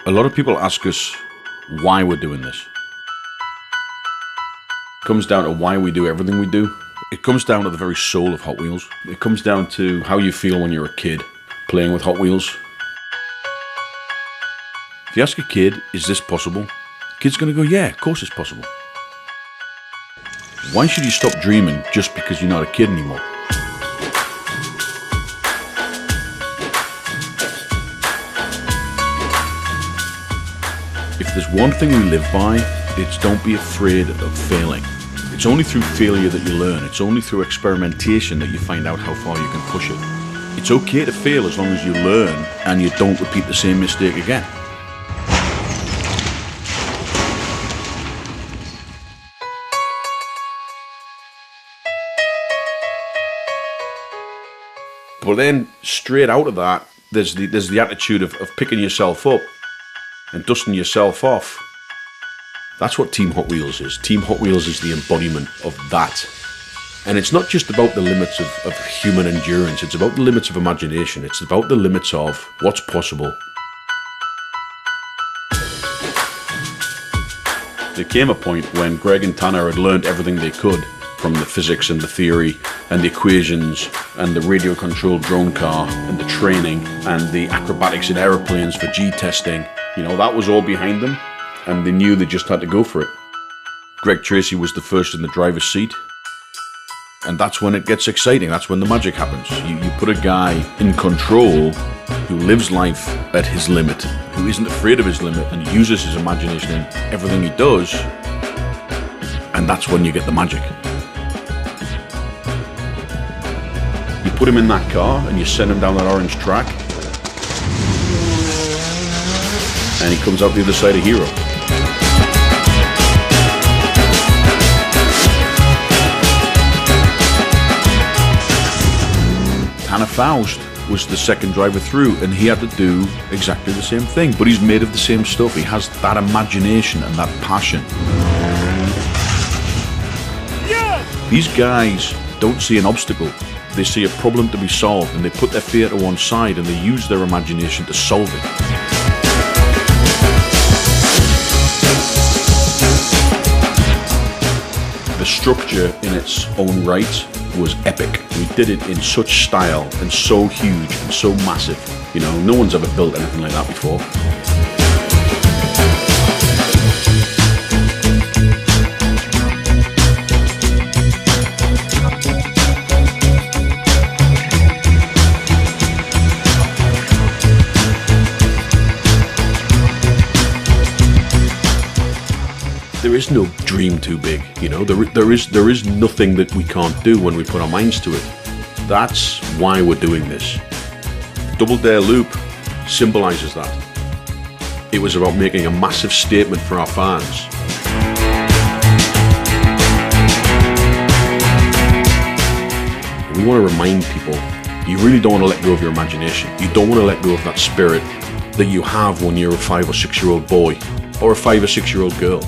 A lot of people ask us why we're doing this. It comes down to why we do everything we do. It comes down to the very soul of Hot Wheels. It comes down to how you feel when you're a kid playing with Hot Wheels. If you ask a kid, is this possible? The kid's going to go, yeah, of course it's possible. Why should you stop dreaming just because you're not a kid anymore? If there's one thing we live by, it's don't be afraid of failing. It's only through failure that you learn. It's only through experimentation that you find out how far you can push it. It's okay to fail as long as you learn and you don't repeat the same mistake again. But then straight out of that, there's the attitude of picking yourself up and dusting yourself off. That's what Team Hot Wheels is. Team Hot Wheels is the embodiment of that. And it's not just about the limits of human endurance, it's about the limits of imagination, it's about the limits of what's possible. There came a point when Greg and Tanner had learned everything they could from the physics and the theory and the equations and the radio-controlled drone car and the training and the acrobatics in aeroplanes for G-testing. You know, that was all behind them, and they knew they just had to go for it. Greg Tracy was the first in the driver's seat, and that's when it gets exciting. That's when the magic happens. You put a guy in control who lives life at his limit, who isn't afraid of his limit and uses his imagination in everything he does, and that's when you get the magic. You put him in that car and you send him down that orange track, and he comes out the other side a hero. Tanner Faust was the second driver through, and he had to do exactly the same thing, but he's made of the same stuff. He has that imagination and that passion. Yes! These guys don't see an obstacle. They see a problem to be solved, and they put their fear to one side and they use their imagination to solve it. The structure in its own right was epic. We did it in such style and so huge and so massive. You know, no one's ever built anything like that before. There is no dream too big, you know. There is nothing that we can't do when we put our minds to it. That's why we're doing this. Double Dare Loop symbolizes that. It was about making a massive statement for our fans. We want to remind people, you really don't want to let go of your imagination. You don't want to let go of that spirit that you have when you're a 5 or 6 year old boy or a 5 or 6 year old girl.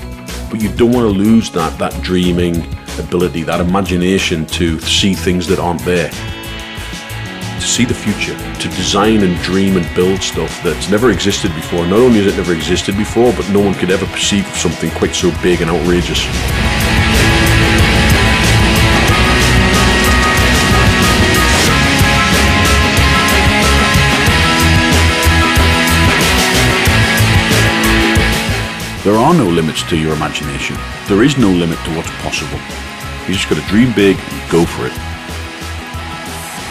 But you don't want to lose that dreaming ability, that imagination to see things that aren't there, to see the future, to design and dream and build stuff that's never existed before. Not only has it never existed before, but no one could ever perceive something quite so big and outrageous. There are no limits to your imagination. There is no limit to what's possible. You just got to dream big and go for it.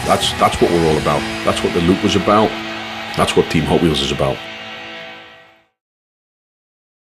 That's what we're all about. That's what the Loop was about. That's what Team Hot Wheels is about.